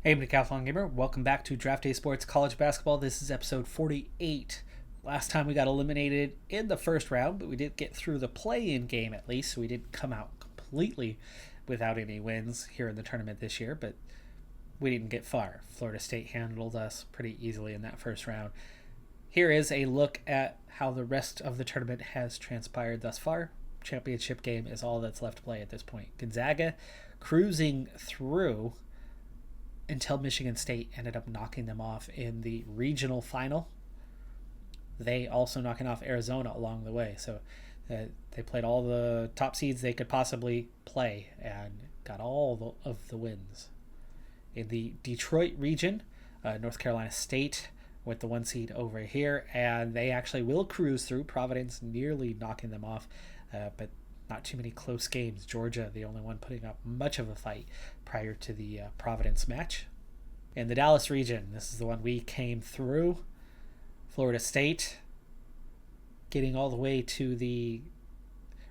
Hey, Decathlon Gamer. Welcome back to Draft Day Sports College Basketball. This is episode 48. Last time we got eliminated in the first round, but we did get through the play-in game at least, so we didn't come out completely without any wins here in the tournament this year, but we didn't get far. Florida State handled us pretty easily in that first round. Here is a look at how the rest of the tournament has transpired thus far. Championship game is all that's left to play at this point. Gonzaga cruising through until Michigan State ended up knocking them off in the regional final. They also knocking off Arizona along the way. So they played all the top seeds they could possibly play and got all of the wins. In the Detroit region, North Carolina State with the 1 seed over here, and they actually will cruise through. Providence nearly knocking them off, but not too many close games. Georgia, the only one putting up much of a fight prior to the Providence match. In the Dallas region, this is the one we came through. Florida State getting all the way to the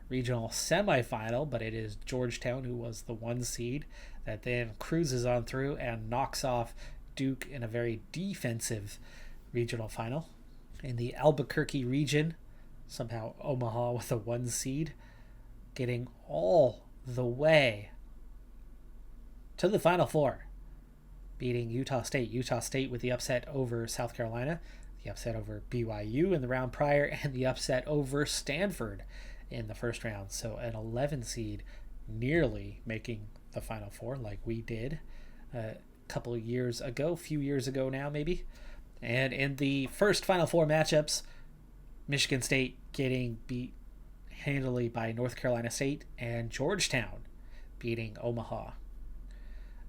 regional semifinal, but it is Georgetown, who was the 1 seed, that then cruises on through and knocks off Duke in a very defensive regional final. In the Albuquerque region, somehow Omaha with a 1 seed, getting all the way to the Final Four, beating Utah State. Utah State with the upset over South Carolina, the upset over BYU in the round prior, and the upset over Stanford in the first round. So an 11 seed nearly making the Final Four like we did a couple of years ago, few years ago now maybe. And in the first Final Four matchups, Michigan State getting beat handily by North Carolina State, and Georgetown beating Omaha.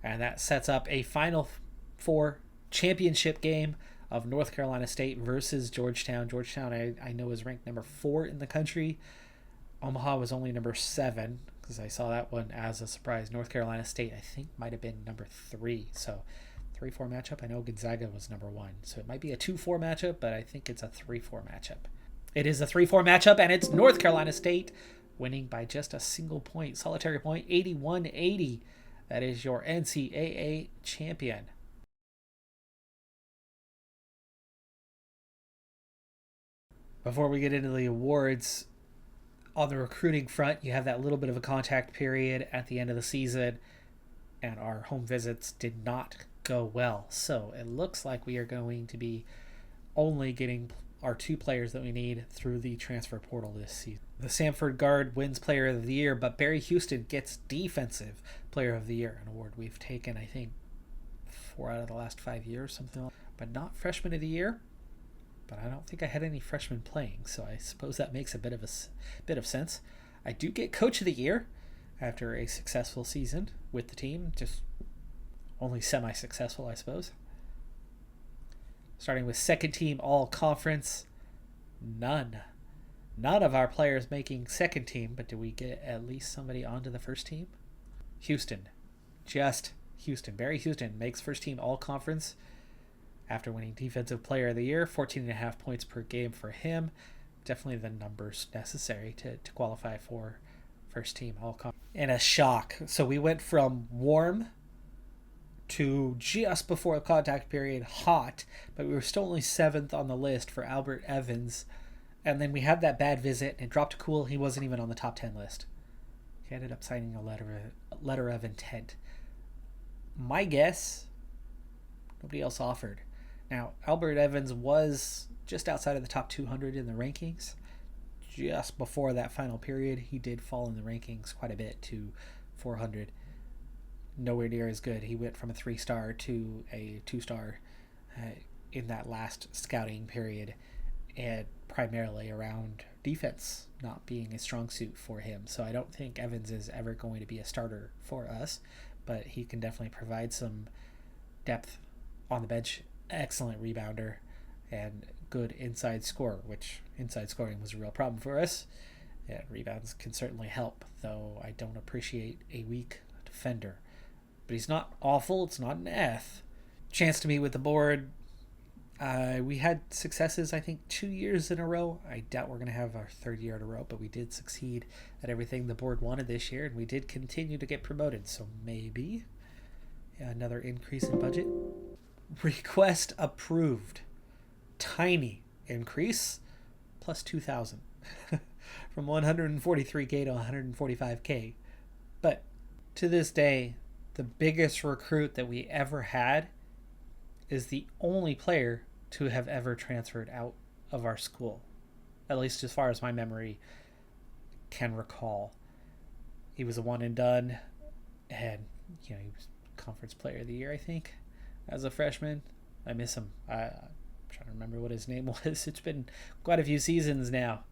And that sets up a Final Four championship game of North Carolina State versus Georgetown. Georgetown, I know, is ranked number 4 in the country. Omaha was only number 7, because I saw that one as a surprise. North Carolina State, I think, might have been number 3. So 3-4 matchup. I know Gonzaga was number 1. So it might be a 2-4 matchup, but I think it's a 3-4 matchup. It is a 3-4 matchup, and it's North Carolina State winning by just a single point, solitary point, 81-80. That is your NCAA champion. Before we get into the awards, on the recruiting front, you have that little bit of a contact period at the end of the season, and our home visits did not go well. So it looks like we are going to be only getting our 2 players that we need through the transfer portal this season. The Samford guard wins Player of the Year, but Barry Houston gets Defensive Player of the Year, an award we've taken, I think, 4 out of the last 5 years, something like that. But not Freshman of the Year. But I don't think I had any freshmen playing, so I suppose that makes a bit of sense. I do get Coach of the Year after a successful season with the team, just only semi-successful, I suppose. Starting with second team all-conference, none of our players making second team, but do we get at least somebody onto the first team? Houston. Just Houston. Barry Houston makes first team all-conference after winning Defensive Player of the Year. 14.5 points per game for him. Definitely the numbers necessary to qualify for first team all-conference. And a shock. So we went from warm to just before the contact period hot, but we were still only 7th on the list for Albert Evans. And then we had that bad visit and it dropped to cool. He wasn't even on the top 10 list. He ended up signing a letter of intent. My guess, nobody else offered. Now, Albert Evans was just outside of the top 200 in the rankings. Just before that final period, he did fall in the rankings quite a bit to 400. Nowhere near as good. He went from a 3-star to a 2-star in that last scouting period, and primarily around defense not being a strong suit for him. So I don't think Evans is ever going to be a starter for us, but he can definitely provide some depth on the bench. Excellent rebounder and good inside scorer, which inside scoring was a real problem for us. Yeah, rebounds can certainly help, though I don't appreciate a weak defender. But he's not awful. It's not an F. Chance to meet with the board. We had successes, I think, 2 years in a row. I doubt we're going to have our 3rd year in a row, but we did succeed at everything the board wanted this year, and we did continue to get promoted. So maybe Another increase in budget. Request approved. Tiny increase, plus 2,000 from 143K to 145K. But to this day, the biggest recruit that we ever had is the only player to have ever transferred out of our school, at least as far as my memory can recall. He was a one and done, and he was conference player of the year, I think, as a freshman. I miss him. I'm trying to remember what his name was. It's been quite a few seasons now.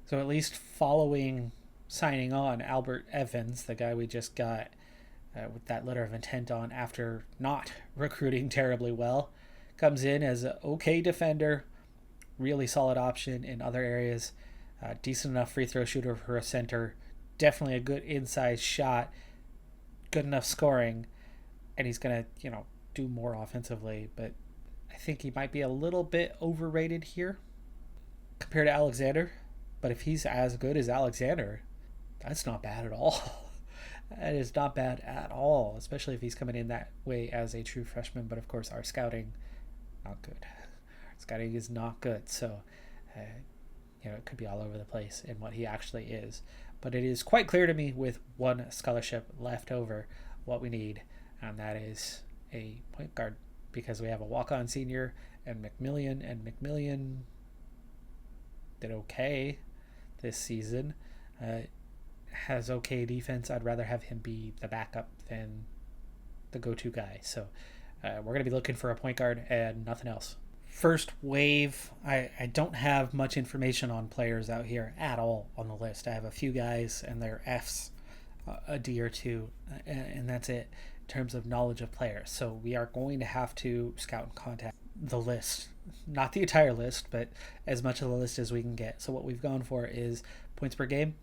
So at least following signing on Albert Evans, the guy we just got with that letter of intent on after not recruiting terribly well, comes in as an okay defender, really solid option in other areas, decent enough free throw shooter for a center, definitely a good inside shot, good enough scoring, and he's going to, do more offensively, but I think he might be a little bit overrated here compared to Alexander. But if he's as good as Alexander, that's not bad at all. That is not bad at all, especially if he's coming in that way as a true freshman. But of course, our scouting, not good. Our scouting is not good. So, it could be all over the place in what he actually is. But it is quite clear to me with one scholarship left over what we need, and that is a point guard, because we have a walk-on senior and McMillian did okay this season. Has okay defense. I'd rather have him be the backup than the go-to guy. So we're going to be looking for a point guard and nothing else. First wave, I don't have much information on players out here at all on the list. I have a few guys and their Fs, a D or two, and that's it in terms of knowledge of players. So we are going to have to scout and contact the list. Not the entire list, but as much of the list as we can get. So what we've gone for is points per game.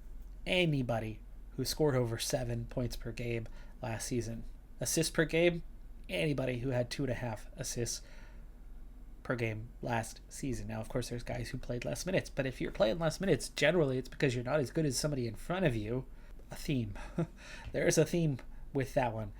Anybody who scored over 7 points per game last season. Assists per game. Anybody who had 2.5 assists per game last season. Now, of course, there's guys who played less minutes, but if you're playing less minutes, generally it's because you're not as good as somebody in front of you. A theme. There is a theme with that one.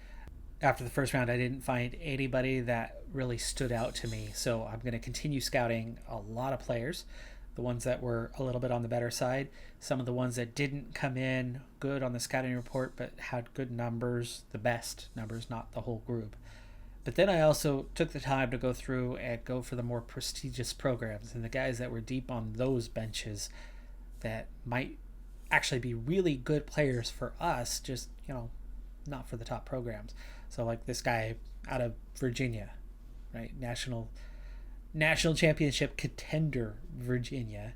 After the first round, I didn't find anybody that really stood out to me, so I'm going to continue scouting a lot of players, the ones that were a little bit on the better side, some of the ones that didn't come in good on the scouting report but had good numbers, the best numbers, not the whole group. But then I also took the time to go through and go for the more prestigious programs and the guys that were deep on those benches that might actually be really good players for us, just, not for the top programs. So like this guy out of Virginia, right? National championship contender, Virginia.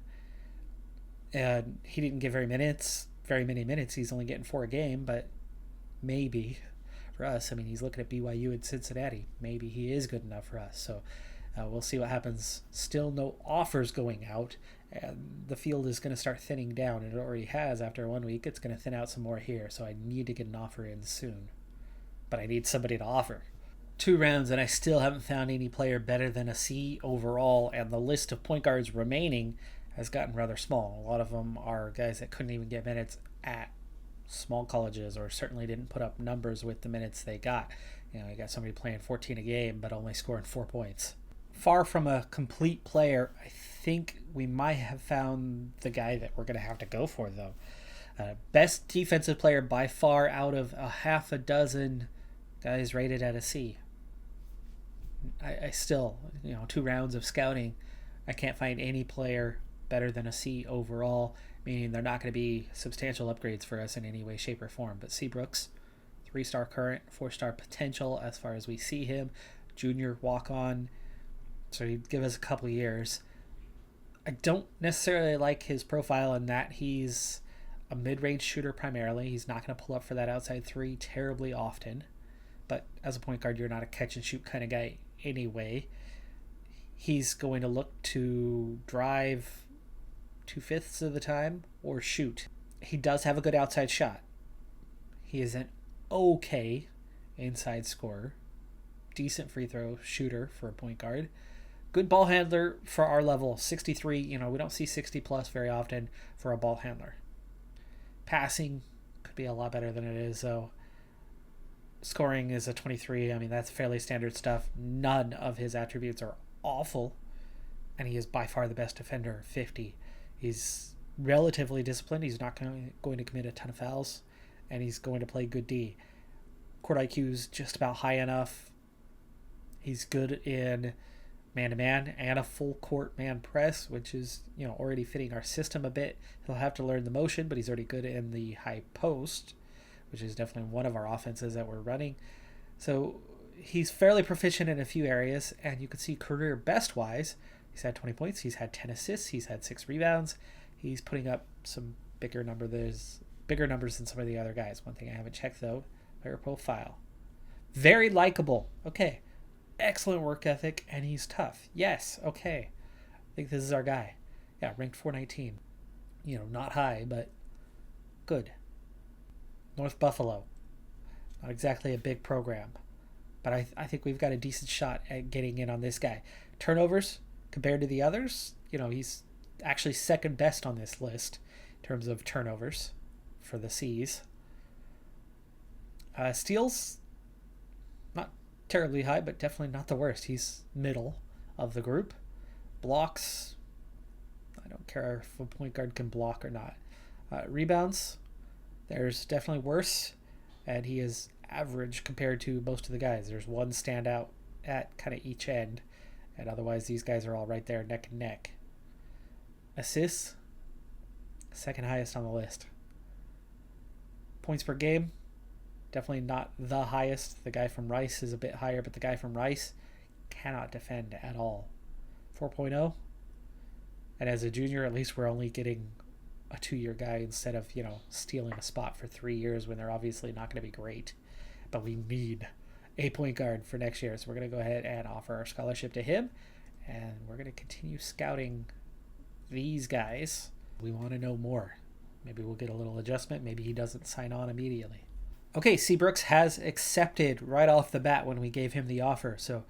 And he didn't get very many minutes. He's only getting 4 a game, but maybe for us, he's looking at BYU and Cincinnati. Maybe he is good enough for us. So we'll see what happens. Still no offers going out. And the field is going to start thinning down. It already has after 1 week. It's going to thin out some more here. So I need to get an offer in soon. But I need somebody to offer. 2 rounds, and I still haven't found any player better than a C overall. And the list of point guards remaining has gotten rather small. A lot of them are guys that couldn't even get minutes at small colleges, or certainly didn't put up numbers with the minutes they got. You got somebody playing 14 a game, but only scoring 4 points. Far from a complete player. I think we might have found the guy that we're going to have to go for, though. Best defensive player by far out of a half a dozen guys rated at a C. I still, 2 rounds of scouting, I can't find any player better than a C overall, meaning they're not going to be substantial upgrades for us in any way, shape, or form. But C. Brooks, 3-star current, 4-star potential as far as we see him, junior walk-on, so he'd give us a couple years. I don't necessarily like his profile in that he's a mid-range shooter primarily. He's not going to pull up for that outside 3 terribly often. But as a point guard, you're not a catch-and-shoot kind of guy anyway. He's going to look to drive 2/5 of the time or shoot. He does have a good outside shot. He is an okay inside scorer. Decent free throw shooter for a point guard. Good ball handler for our level. 63, we don't see 60 plus very often for a ball handler. Passing could be a lot better than it is, though. Scoring is a 23. I mean, that's fairly standard stuff. None of his attributes are awful. And he is by far the best defender, 50. He's relatively disciplined. He's not going to commit a ton of fouls. And he's going to play good D. Court IQ is just about high enough. He's good in man-to-man and a full court man press, which is, already fitting our system a bit. He'll have to learn the motion, but he's already good in the high post, which is definitely one of our offenses that we're running. So he's fairly proficient in a few areas, and you can see career best-wise, he's had 20 points, he's had 10 assists, he's had 6 rebounds. He's putting up some bigger numbers than some of the other guys. One thing I haven't checked, though, player profile. Very likable. Okay. Excellent work ethic, and he's tough. Yes, okay. I think this is our guy. Yeah, ranked 419. Not high, but good. North Buffalo. Not exactly a big program, but I think we've got a decent shot at getting in on this guy. Turnovers, compared to the others, he's actually second best on this list in terms of turnovers for the C's. Steals, not terribly high, but definitely not the worst. He's middle of the group. Blocks, I don't care if a point guard can block or not. Rebounds, there's definitely worse, and he is average compared to most of the guys. There's one standout at kind of each end, and otherwise these guys are all right there neck and neck. Assists, second highest on the list. Points per game, definitely not the highest. The guy from Rice is a bit higher, but the guy from Rice cannot defend at all. 4.0. And as a junior, at least we're only getting a 2-year guy instead of, stealing a spot for 3 years when they're obviously not going to be great. But we need a point guard for next year. So we're going to go ahead and offer our scholarship to him. And we're going to continue scouting these guys. We want to know more. Maybe we'll get a little adjustment. Maybe he doesn't sign on immediately. Okay, Seabrooks has accepted right off the bat when we gave him the offer. So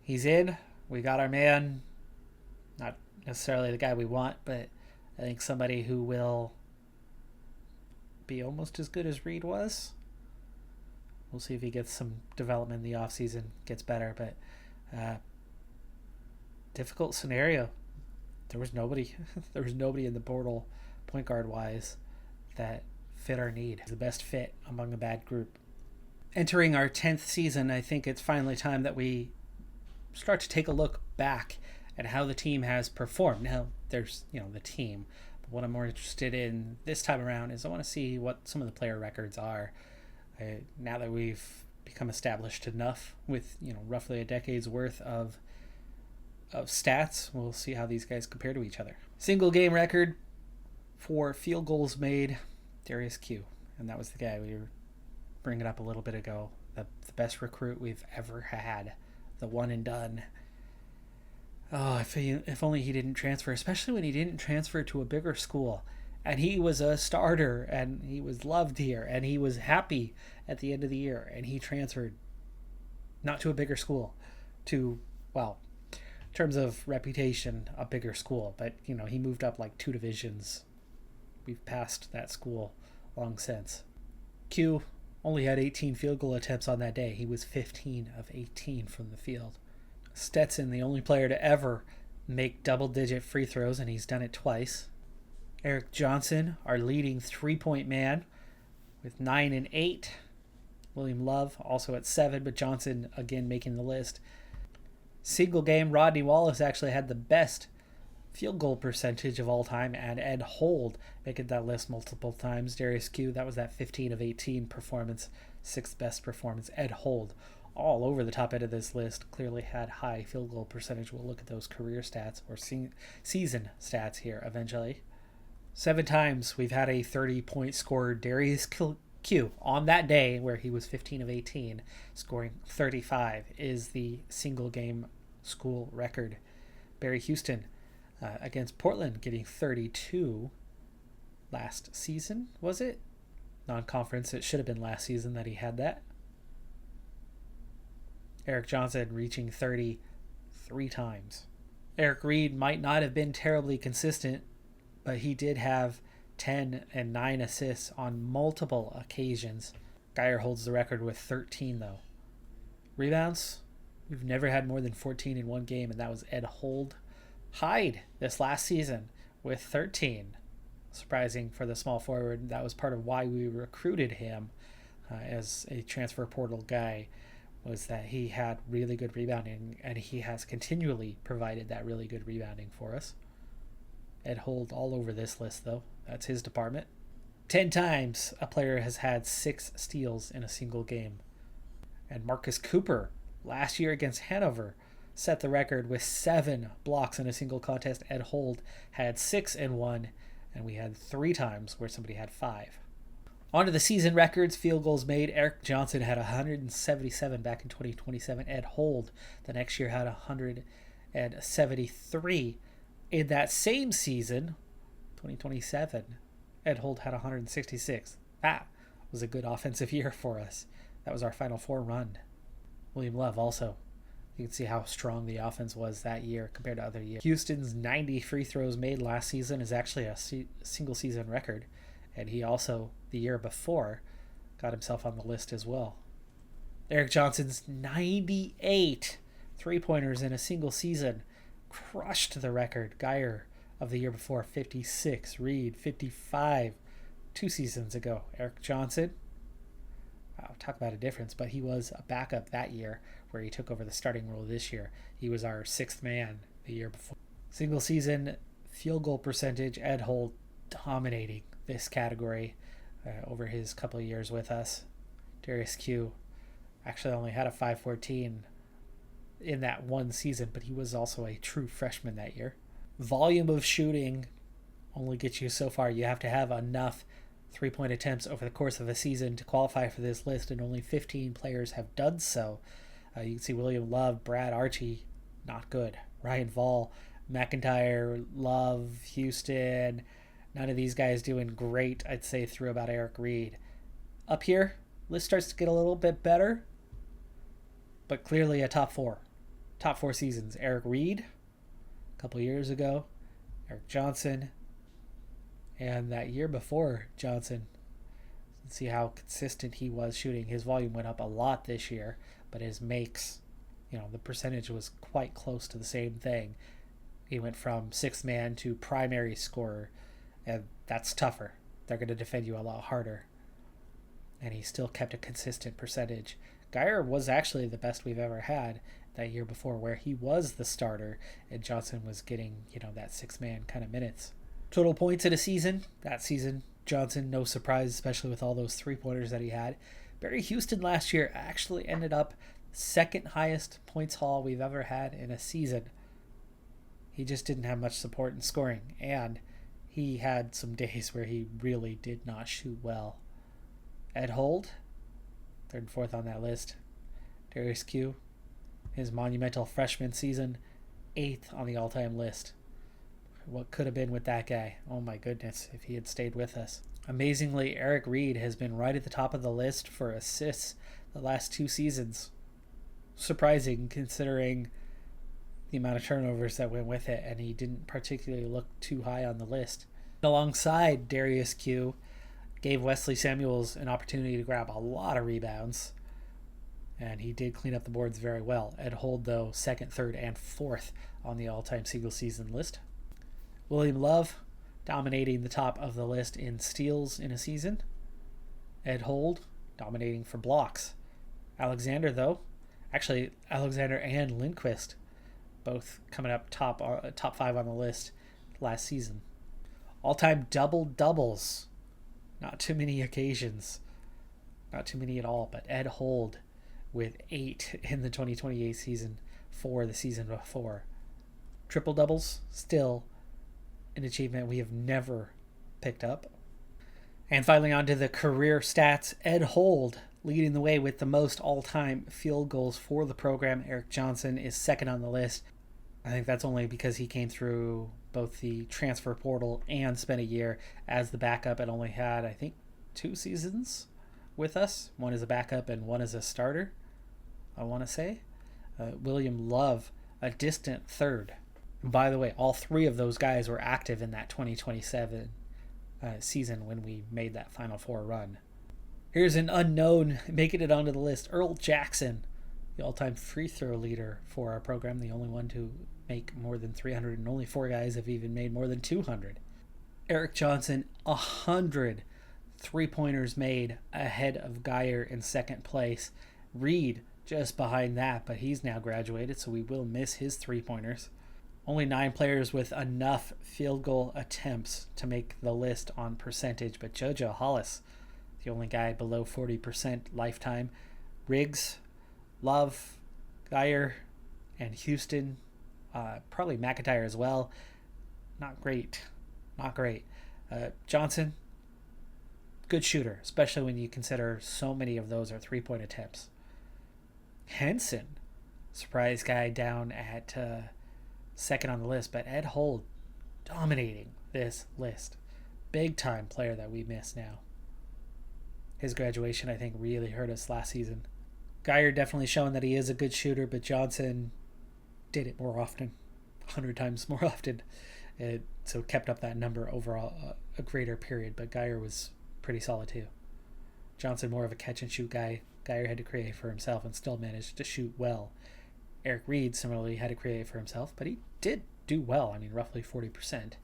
he's in. We got our man. Not necessarily the guy we want, but I think somebody who will be almost as good as Reed was. We'll see if he gets some development in the offseason, gets better. But difficult scenario. There was nobody in the portal point guard wise that fit our need. The best fit among a bad group. Entering our 10th season, I think it's finally time that we start to take a look back at how the team has performed. Now, there's, the team. But what I'm more interested in this time around is I want to see what some of the player records are. Now that we've become established enough with, roughly a decade's worth of stats, we'll see how these guys compare to each other. Single game record for field goals made, Darius Q. And that was the guy we were bringing up a little bit ago. The best recruit we've ever had. The one and done. Oh, if only he didn't transfer, especially when he didn't transfer to a bigger school. And he was a starter, and he was loved here, and he was happy at the end of the year. And he transferred not to a bigger school, to, well, in terms of reputation, a bigger school. But, he moved up like 2 divisions. We've passed that school long since. Q only had 18 field goal attempts on that day. He was 15 of 18 from the field. Stetson, the only player to ever make double-digit free throws, and he's done it twice. Eric Johnson, our leading three-point man, with 9 and 8. William Love, also at 7, but Johnson, again, making the list. Single game, Rodney Wallace actually had the best field goal percentage of all time, and Ed Hold making that list multiple times. Darius Q, that was that 15 of 18 performance, 6th best performance. Ed Hold, all over the top end of this list, clearly had high field goal percentage. We'll look at those career stats or season stats here eventually. 7 times we've had a 30-point scorer. Darius Q, on that day where he was 15 of 18, scoring 35, is the single game school record. Barry Houston, against Portland, getting 32 last season, was it? Non-conference, it should have been last season that he had that. Eric Johnson reaching 30 3 times. Eric Reed might not have been terribly consistent, but he did have 10 and 9 assists on multiple occasions. Geyer holds the record with 13, though. Rebounds, we've never had more than 14 in one game, and that was Ed Hyde this last season with 13. Surprising for the small forward. That was part of why we recruited him as a transfer portal guy, was that he had really good rebounding, and he has continually provided that really good rebounding for us. Ed Hold all over this list, though. That's his department. 10 times a player has had 6 steals in a single game. And Marcus Cooper, last year against Hanover, set the record with 7 blocks in a single contest. Ed Hold had 6 in one, and we had 3 times where somebody had 5. On to the season records. Field goals made. Eric Johnson had 177 back in 2027. Ed Hold the next year had 173. In that same season, 2027, Ed Hold had 166. That was a good offensive year for us. That was our Final Four run. William Love also. You can see how strong the offense was that year compared to other years. Houston's 90 free throws made last season is actually a single season record. And he also, the year before, got himself on the list as well. Eric Johnson's 98 three-pointers in a single season crushed the record. Geyer of the year before, 56. Reed, 55. 2 seasons ago. Eric Johnson, wow, talk about a difference, but he was a backup that year where he took over the starting role this year. He was our 6th man the year before. Single season field goal percentage, Ed Hold dominating this category over his couple of years with us. Darius Q actually only had a 5.14 in that one season, but he was also a true freshman that year. Volume of shooting only gets you so far. You have to have enough 3-point attempts over the course of a season to qualify for this list, and only 15 players have done so. You can see William Love, Brad Archie, not good. Ryan Vall, McIntyre, Love, Houston, none of these guys doing great, I'd say, through about Eric Reed. Up here, list starts to get a little bit better, but clearly a top 4. Top 4 seasons. Eric Reed, a couple years ago. Eric Johnson, and that year before Johnson. See how consistent he was shooting. His volume went up a lot this year, but his makes, the percentage was quite close to the same thing. He went from 6th man to primary scorer, and that's tougher. They're going to defend you a lot harder. And he still kept a consistent percentage. Geyer was actually the best we've ever had that year before, where he was the starter and Johnson was getting, that 6th man kind of minutes. Total points in a season. That season, Johnson, no surprise, especially with all those 3-pointers that he had. Barry Houston last year actually ended up 2nd highest points haul we've ever had in a season. He just didn't have much support in scoring, and he had some days where he really did not shoot well. Ed Hold, 3rd and 4th on that list. Darius Q, his monumental freshman season, 8th on the all-time list. What could have been with that guy? Oh my goodness, if he had stayed with us. Amazingly, Eric Reed has been right at the top of the list for assists the last 2 seasons. Surprising considering the amount of turnovers that went with it, and he didn't particularly look too high on the list. Alongside Darius Q, gave Wesley Samuels an opportunity to grab a lot of rebounds, and he did clean up the boards very well. Ed Hold, though, 2nd, 3rd, and 4th on the all-time single season list. William Love, dominating the top of the list in steals in a season. Ed Hold, dominating for blocks. Alexander, though, actually Alexander and Lindquist, both coming up top 5 on the list last season. All-time double-doubles. Not too many occasions. Not too many at all, but Ed Hold with 8 in the 2028 season for the season before. Triple-doubles, still an achievement we have never picked up. And finally, on to the career stats. Ed Hold leading the way with the most all-time field goals for the program. Eric Johnson is 2nd on the list. I think that's only because he came through both the transfer portal and spent a year as the backup and only had, I think, 2 seasons with us. One as a backup and one as a starter, I want to say. William Love, a distant 3rd. And by the way, all 3 of those guys were active in that 2027 season when we made that Final Four run. Here's an unknown making it onto the list. Earl Jackson, the all-time free throw leader for our program, the only one to make more than 300, and only 4 guys have even made more than 200. Eric Johnson, 100 3-pointers made, ahead of Geyer in second place. Reed just behind that, but he's now graduated, so we will miss his 3-pointers. Only 9 players with enough field goal attempts to make the list on percentage, but JoJo Hollis, the only guy below 40% lifetime. Riggs, Love, Geyer, and Houston, probably McIntyre as well. Not great. Johnson, good shooter, especially when you consider so many of those are 3-point attempts. Henson, surprise guy down at second on the list, but Ed Holt dominating this list. Big time player that we miss now. His graduation, I think, really hurt us last season. Geyer definitely showing that he is a good shooter, but Johnson did it more often, 100 times more often. So kept up that number overall a greater period, but Geyer was pretty solid too. Johnson more of a catch and shoot guy. Geyer had to create for himself and still managed to shoot well. Eric Reed similarly had to create for himself, but he did do well. I mean, roughly 40%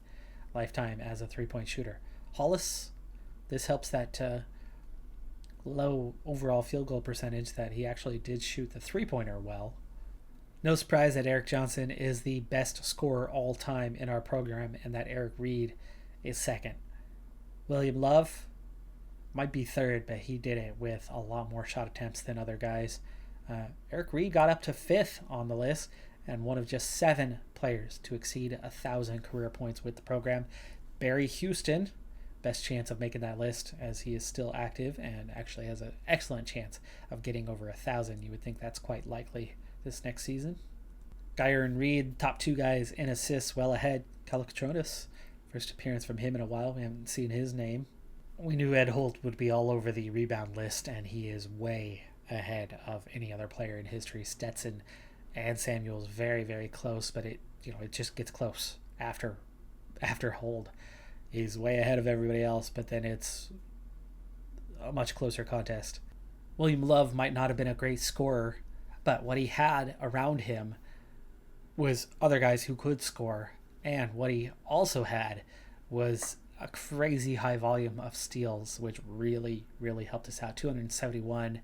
lifetime as a 3-point shooter. Hollis, this helps that low overall field goal percentage that he actually did shoot the 3-pointer well. No surprise that Eric Johnson is the best scorer all time in our program and that Eric Reed is second. William Love might be third, but he did it with a lot more shot attempts than other guys. Eric Reed got up to 5th on the list and one of just 7 players to exceed 1,000 career points with the program. Barry Houston, best chance of making that list as he is still active and actually has an excellent chance of getting over 1,000. You would think that's quite likely this next season. Geyer and Reed, top 2 guys in assists, well ahead. Kalakatronis, first appearance from him in a while. We haven't seen his name. We knew Ed Holt would be all over the rebound list, and he is way ahead of any other player in history. Stetson and Samuel's very, very close, but it just gets close after Holt. He's way ahead of everybody else, but then it's a much closer contest. William Love might not have been a great scorer, but what he had around him was other guys who could score, and what he also had was a crazy high volume of steals, which really, really helped us out. 271,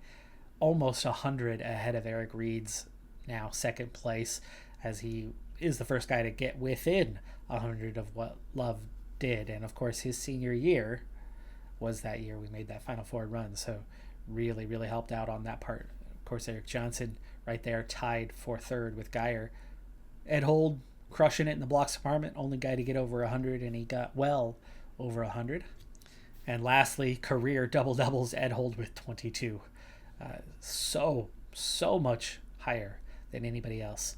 almost 100 ahead of Eric Reed's now second place, as he is the first guy to get within 100 of what Love did. And of course his senior year was that year we made that Final Four run, so really, really helped out on that part. Of course, Eric Johnson right there tied for third with Geyer. Ed Holt crushing it in the blocks department, only guy to get over 100, and he got well over 100. And lastly, career double-doubles, Ed Holt with 22. So much higher than anybody else.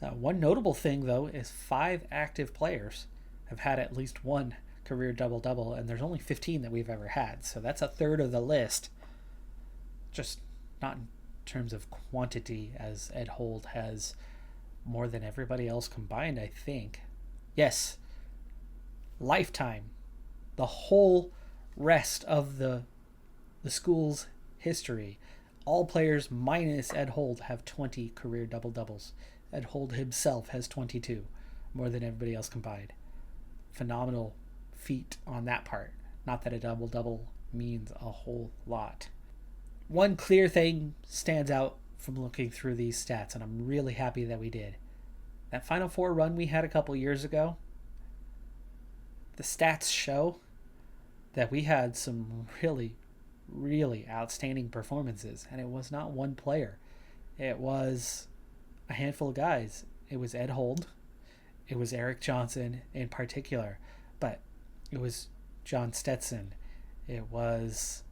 One notable thing, though, is 5 active players have had at least one career double-double, and there's only 15 that we've ever had. So that's a third of the list. Just not in terms of quantity, as Ed Holt has more than everybody else combined, I think. Yes, lifetime. The whole rest of the school's history, all players minus Ed Holt have 20 career double-doubles. Ed Holt himself has 22, more than everybody else combined. Phenomenal feat on that part. Not that a double-double means a whole lot. One clear thing stands out from looking through these stats, and I'm really happy that we did. That Final Four run we had a couple years ago, the stats show that we had some really, really outstanding performances, and it was not one player. It was a handful of guys. It was Ed Holt. It was Eric Johnson in particular, but it was John Stetson. It was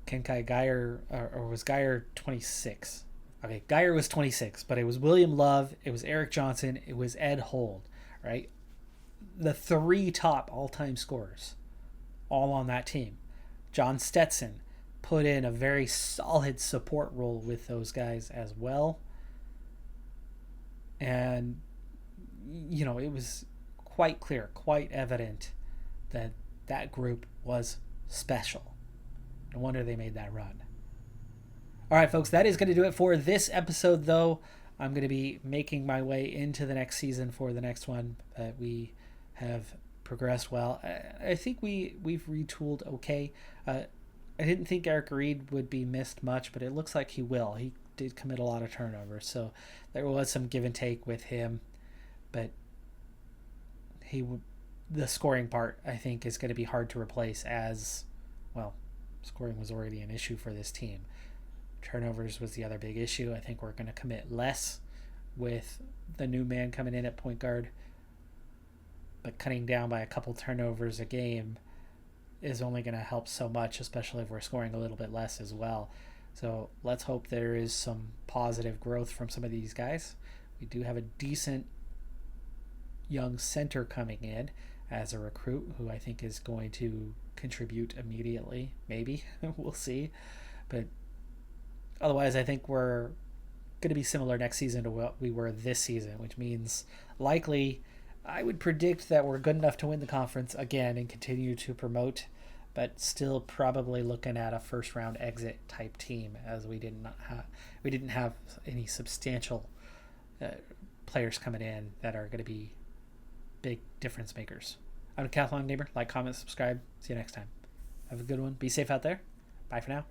Kenkai Geyer, or was Geyer 26? Okay, Geyer was 26, but it was William Love, it was Eric Johnson, it was Ed Holt, right? The 3 top all-time scorers, all on that team. John Stetson put in a very solid support role with those guys as well. And, it was quite clear, quite evident that that group was special. No wonder they made that run. All right, folks, that is going to do it for this episode, though. I'm going to be making my way into the next season for the next one. We have progressed well. I think we've retooled okay. I didn't think Eric Reed would be missed much, but it looks like he will. He did commit a lot of turnovers, so there was some give and take with him. But the scoring part, I think, is going to be hard to replace as, well, scoring was already an issue for this team. Turnovers was the other big issue. I think we're going to commit less with the new man coming in at point guard. But cutting down by a couple turnovers a game is only going to help so much, especially if we're scoring a little bit less as well. So let's hope there is some positive growth from some of these guys. We do have a decent young center coming in as a recruit who I think is going to contribute immediately. Maybe. We'll see. But otherwise, I think we're going to be similar next season to what we were this season, which means likely I would predict that we're good enough to win the conference again and continue to promote, but still probably looking at a first round exit type team, as we didn't have any substantial players coming in that are going to be big difference makers. I'm a Decathlon neighbor. Like, comment, subscribe. See you next time. Have a good one. Be safe out there. Bye for now.